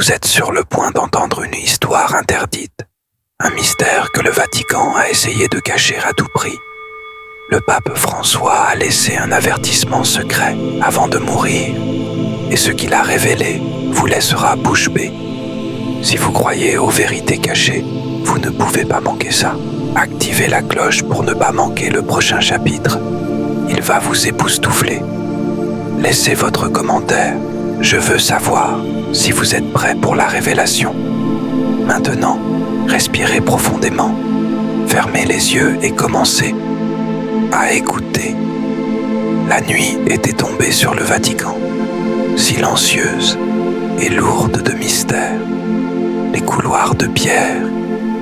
Vous êtes sur le point d'entendre une histoire interdite, un mystère que le Vatican a essayé de cacher à tout prix. Le pape François a laissé un avertissement secret avant de mourir, et ce qu'il a révélé vous laissera bouche bée. Si vous croyez aux vérités cachées, vous ne pouvez pas manquer ça. Activez la cloche pour ne pas manquer le prochain chapitre. Il va vous époustoufler. Laissez votre commentaire. Je veux savoir si vous êtes prêts pour la révélation. Maintenant, respirez profondément. Fermez les yeux et commencez à écouter. La nuit était tombée sur le Vatican, silencieuse et lourde de mystères. Les couloirs de pierre,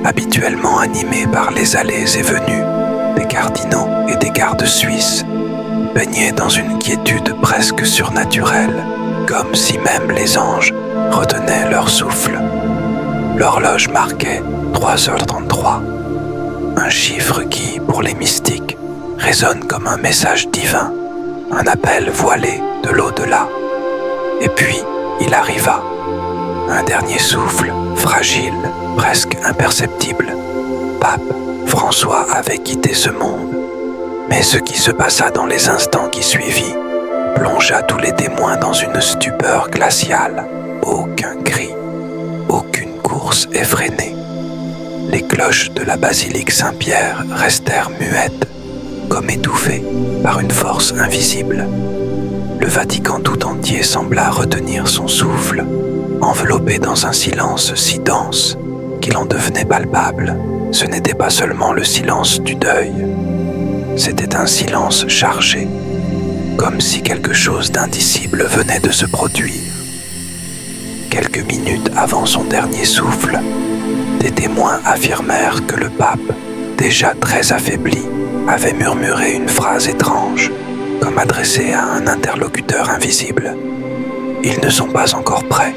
habituellement animés par les allées et venues des cardinaux et des gardes suisses, baignaient dans une quiétude presque surnaturelle, comme si même les anges retenaient leur souffle. L'horloge marquait 3h33, un chiffre qui, pour les mystiques, résonne comme un message divin, un appel voilé de l'au-delà. Et puis, il arriva, un dernier souffle, fragile, presque imperceptible. Pape François avait quitté ce monde, mais ce qui se passa dans les instants qui suivirent plongea tous les témoins dans une stupeur glaciale. Aucun cri, aucune course effrénée. Les cloches de la basilique Saint-Pierre restèrent muettes, comme étouffées par une force invisible. Le Vatican tout entier sembla retenir son souffle, enveloppé dans un silence si dense qu'il en devenait palpable. Ce n'était pas seulement le silence du deuil, c'était un silence chargé, comme si quelque chose d'indicible venait de se produire. Quelques minutes avant son dernier souffle, des témoins affirmèrent que le pape, déjà très affaibli, avait murmuré une phrase étrange, comme adressée à un interlocuteur invisible. Ils ne sont pas encore prêts,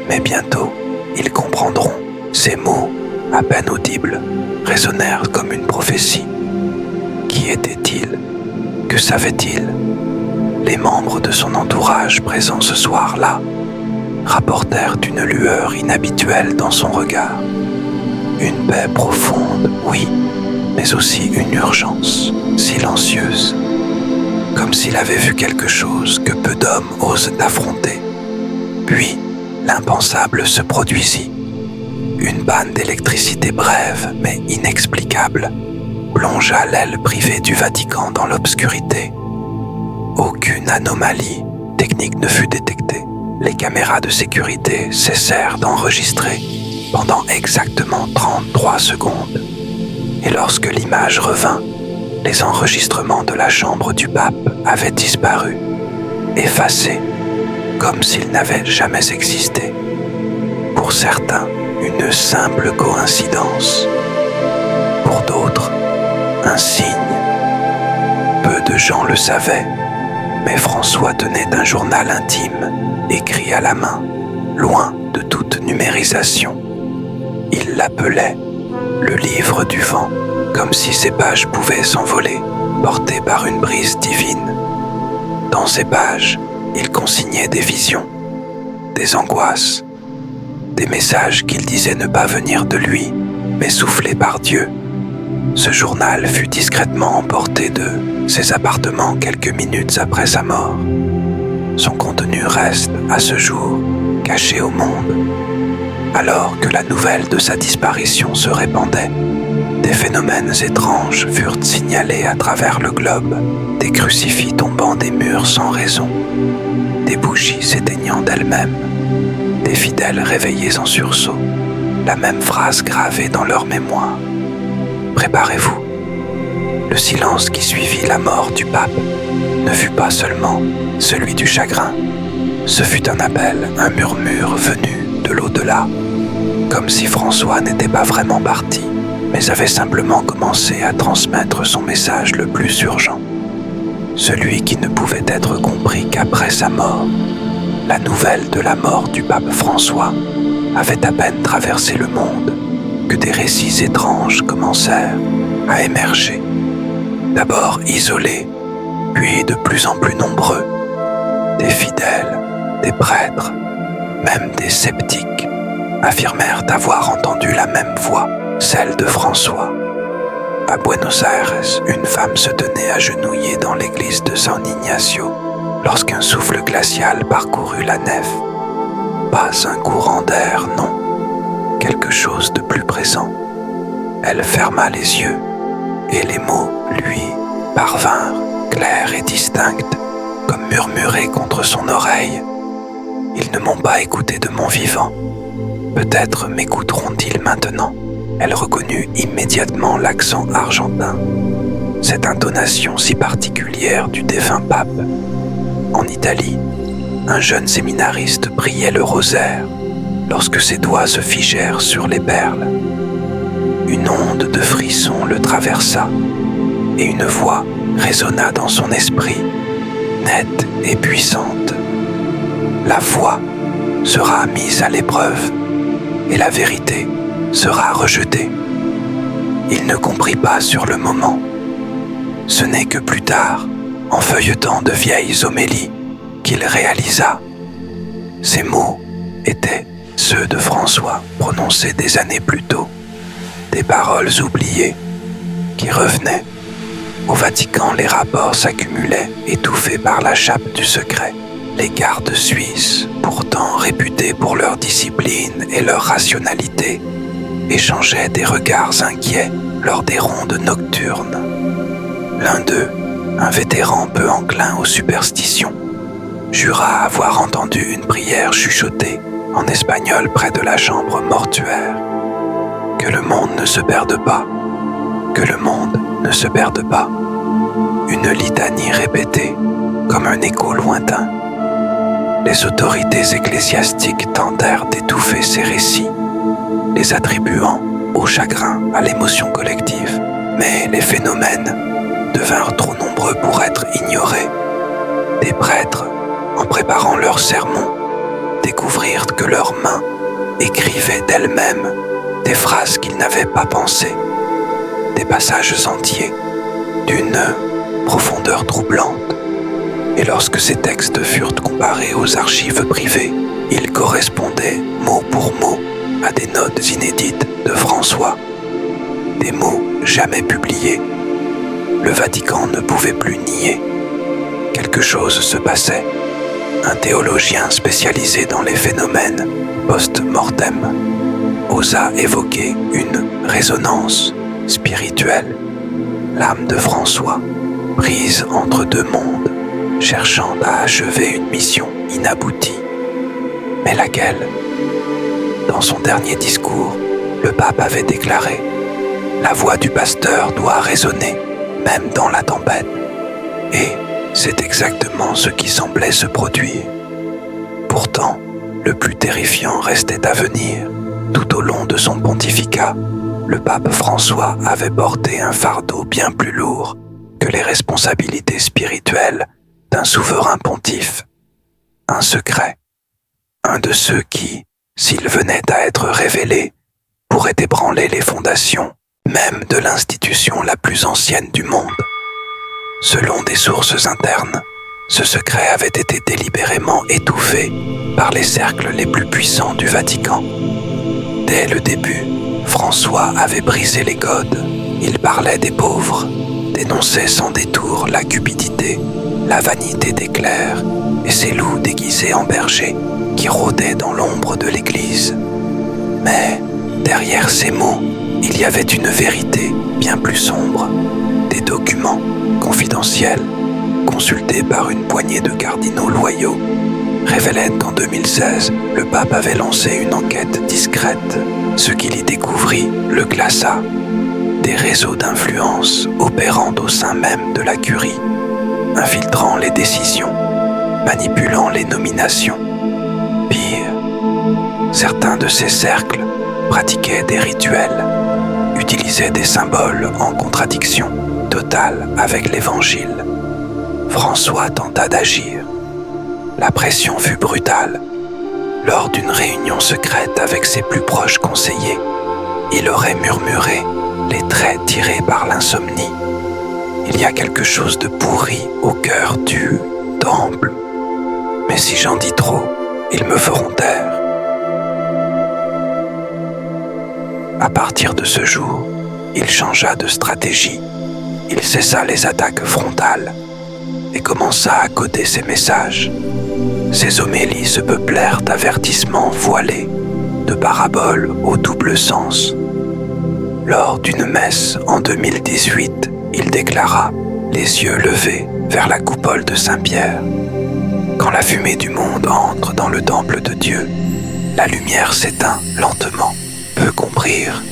mais bientôt, ils comprendront. Ces mots, à peine audibles, résonnèrent comme une prophétie. Qui était-il? Que savait-il? Les membres de son entourage présents ce soir-là rapportèrent une lueur inhabituelle dans son regard. Une paix profonde, oui, mais aussi une urgence silencieuse, comme s'il avait vu quelque chose que peu d'hommes osent affronter. Puis, l'impensable se produisit. Une panne d'électricité brève mais inexplicable plongea l'aile privée du Vatican dans l'obscurité. Aucune anomalie technique ne fut détectée. Les caméras de sécurité cessèrent d'enregistrer pendant exactement 33 secondes. Et lorsque l'image revint, les enregistrements de la chambre du pape avaient disparu, effacés, comme s'ils n'avaient jamais existé. Pour certains, une simple coïncidence. Pour d'autres, un signe. Peu de gens le savaient, mais François tenait un journal intime, écrit à la main, loin de toute numérisation. Il l'appelait le livre du vent, comme si ces pages pouvaient s'envoler, portées par une brise divine. Dans ces pages, il consignait des visions, des angoisses, des messages qu'il disait ne pas venir de lui, mais soufflés par Dieu. Ce journal fut discrètement emporté de ses appartements quelques minutes après sa mort. Son contenu reste, à ce jour, caché au monde. Alors que la nouvelle de sa disparition se répandait, des phénomènes étranges furent signalés à travers le globe, des crucifix tombant des murs sans raison, des bougies s'éteignant d'elles-mêmes, des fidèles réveillés en sursaut, la même phrase gravée dans leur mémoire. Préparez-vous. Le silence qui suivit la mort du pape ne fut pas seulement celui du chagrin, ce fut un appel, un murmure venu de l'au-delà, comme si François n'était pas vraiment parti, mais avait simplement commencé à transmettre son message le plus urgent, celui qui ne pouvait être compris qu'après sa mort. La nouvelle de la mort du pape François avait à peine traversé le monde que des récits étranges commencèrent à émerger. D'abord isolés, puis de plus en plus nombreux, des fidèles, des prêtres, Même des sceptiques affirmèrent avoir entendu la même voix, celle de François. À Buenos Aires, une femme se tenait agenouillée dans l'église de San Ignacio lorsqu'un souffle glacial parcourut la nef. Pas un courant d'air, non, quelque chose de plus présent. Elle ferma les yeux et les mots, lui, parvinrent, clairs et distincts, comme murmurés contre son oreille. Ils ne m'ont pas écouté de mon vivant. Peut-être m'écouteront-ils maintenant. Elle reconnut immédiatement l'accent argentin, cette intonation si particulière du défunt pape. En Italie, un jeune séminariste priait le rosaire lorsque ses doigts se figèrent sur les perles. Une onde de frisson le traversa et une voix résonna dans son esprit, nette et puissante. La foi sera mise à l'épreuve et la vérité sera rejetée. Il ne comprit pas sur le moment. Ce n'est que plus tard, en feuilletant de vieilles homélies, qu'il réalisa. Ces mots étaient ceux de François prononcés des années plus tôt, des paroles oubliées qui revenaient. Au Vatican, les rapports s'accumulaient, étouffés par la chape du secret. Les gardes suisses, pourtant réputés pour leur discipline et leur rationalité, échangeaient des regards inquiets lors des rondes nocturnes. L'un d'eux, un vétéran peu enclin aux superstitions, jura avoir entendu une prière chuchotée en espagnol près de la chambre mortuaire. Que le monde ne se perde pas, que le monde ne se perde pas. Une litanie répétée comme un écho lointain. Les autorités ecclésiastiques tentèrent d'étouffer ces récits, les attribuant au chagrin, à l'émotion collective. Mais les phénomènes devinrent trop nombreux pour être ignorés. Des prêtres, en préparant leurs sermons, découvrirent que leurs mains écrivaient d'elles-mêmes des phrases qu'ils n'avaient pas pensées, des passages entiers, d'une profondeur troublante. Et lorsque ces textes furent comparés aux archives privées, ils correspondaient mot pour mot à des notes inédites de François, des mots jamais publiés. Le Vatican ne pouvait plus nier. Quelque chose se passait. Un théologien spécialisé dans les phénomènes post-mortem osa évoquer une résonance spirituelle. L'âme de François, prise entre deux mondes, cherchant à achever une mission inaboutie. Mais laquelle ? Dans son dernier discours, le pape avait déclaré « La voix du pasteur doit résonner, même dans la tempête. » Et c'est exactement ce qui semblait se produire. Pourtant, le plus terrifiant restait à venir. Tout au long de son pontificat, le pape François avait porté un fardeau bien plus lourd que les responsabilités spirituelles d'un souverain pontife. Un secret, un de ceux qui, s'il venait à être révélé, pourrait ébranler les fondations même de l'institution la plus ancienne du monde. Selon des sources internes, ce secret avait été délibérément étouffé par les cercles les plus puissants du Vatican. Dès le début, François avait brisé les codes. Il parlait des pauvres, dénonçait sans détour la cupidité, la vanité des clercs et ces loups déguisés en bergers qui rôdaient dans l'ombre de l'église. Mais derrière ces mots, il y avait une vérité bien plus sombre. Des documents confidentiels, consultés par une poignée de cardinaux loyaux, révélaient qu'en 2016, le pape avait lancé une enquête discrète. Ce qu'il y découvrit le glaça. Des réseaux d'influence opérant au sein même de la curie, infiltrant les décisions, manipulant les nominations. Pire, certains de ces cercles pratiquaient des rituels, utilisaient des symboles en contradiction totale avec l'Évangile. François tenta d'agir. La pression fut brutale. Lors d'une réunion secrète avec ses plus proches conseillers, il aurait murmuré, les traits tirés par l'insomnie. Il y a quelque chose de pourri au cœur du temple. Mais si j'en dis trop, ils me feront taire. À partir de ce jour, il changea de stratégie. Il cessa les attaques frontales et commença à coder ses messages. Ses homélies se peuplèrent d'avertissements voilés, de paraboles au double sens. Lors d'une messe en 2018, il déclara, les yeux levés vers la coupole de Saint-Pierre: « Quand la fumée du monde entre dans le temple de Dieu, la lumière s'éteint lentement. » Peu comprirent.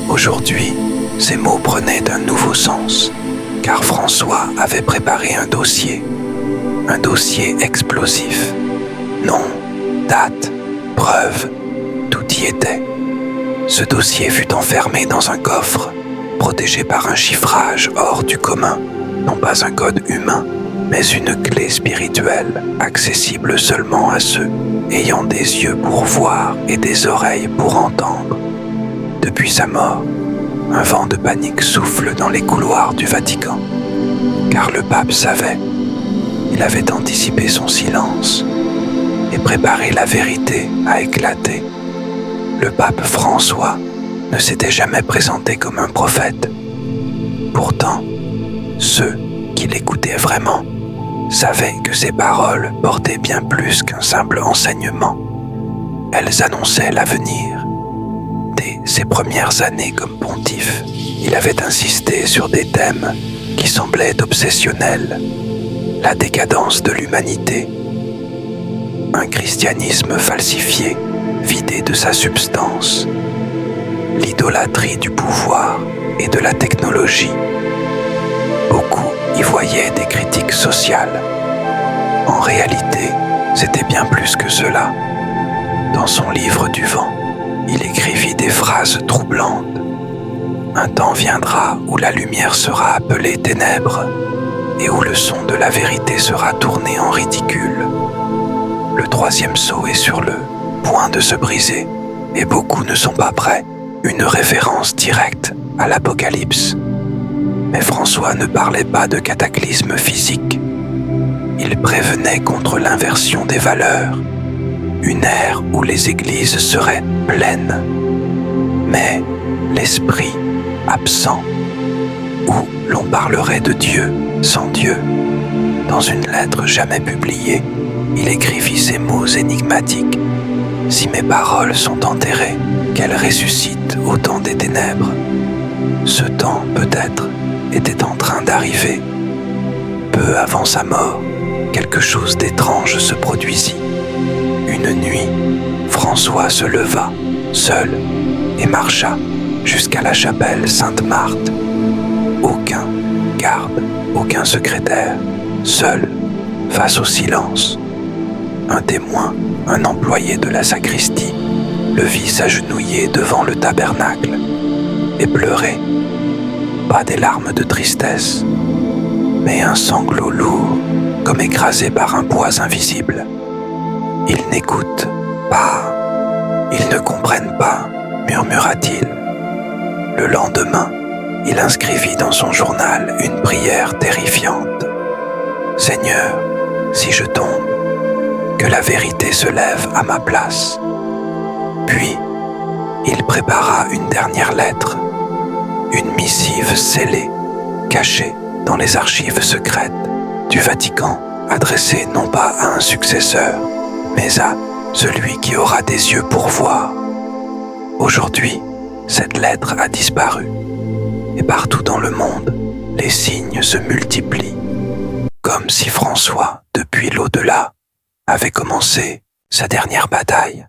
Aujourd'hui, ces mots prenaient un nouveau sens, car François avait préparé un dossier explosif. Nom, date, preuve, tout y était. Ce dossier fut enfermé dans un coffre, protégé par un chiffrage hors du commun, non pas un code humain, mais une clé spirituelle, accessible seulement à ceux ayant des yeux pour voir et des oreilles pour entendre. Depuis sa mort, un vent de panique souffle dans les couloirs du Vatican, car le pape savait, il avait anticipé son silence et préparé la vérité à éclater. Le pape François ne s'était jamais présenté comme un prophète. Pourtant, ceux qui l'écoutaient vraiment savaient que ses paroles portaient bien plus qu'un simple enseignement. Elles annonçaient l'avenir. Dès ses premières années comme pontife, il avait insisté sur des thèmes qui semblaient obsessionnels: la décadence de l'humanité, un christianisme falsifié, vidé de sa substance, l'idolâtrie du pouvoir et de la technologie. Beaucoup y voyaient des critiques sociales. En réalité, c'était bien plus que cela. Dans son livre du vent, il écrivit des phrases troublantes. Un temps viendra où la lumière sera appelée ténèbres et où le son de la vérité sera tourné en ridicule. Le troisième sceau est sur le point de se briser et beaucoup ne sont pas prêts. Une référence directe à l'Apocalypse. Mais François ne parlait pas de cataclysme physique. Il prévenait contre l'inversion des valeurs, une ère où les églises seraient pleines, mais l'esprit absent, où l'on parlerait de Dieu sans Dieu. Dans une lettre jamais publiée, il écrivit ces mots énigmatiques: « Si mes paroles sont enterrées, qu'elles ressuscitent au temps des ténèbres. » Ce temps, peut-être, était en train d'arriver. Peu avant sa mort, quelque chose d'étrange se produisit. Une nuit, François se leva, seul, et marcha jusqu'à la chapelle Sainte-Marthe. Aucun garde, aucun secrétaire, seul, face au silence. Un témoin, un employé de la sacristie, le vit s'agenouiller devant le tabernacle et pleurer. Pas des larmes de tristesse, mais un sanglot lourd, comme écrasé par un poids invisible. Ils n'écoutent pas, ils ne comprennent pas, murmura-t-il. Le lendemain, il inscrivit dans son journal une prière terrifiante. « Seigneur, si je tombe, que la vérité se lève à ma place. » Puis, il prépara une dernière lettre, une missive scellée, cachée dans les archives secrètes du Vatican, adressée non pas à un successeur, mais à celui qui aura des yeux pour voir. Aujourd'hui, cette lettre a disparu, et partout dans le monde, les signes se multiplient, comme si François, depuis l'au-delà, avait commencé sa dernière bataille.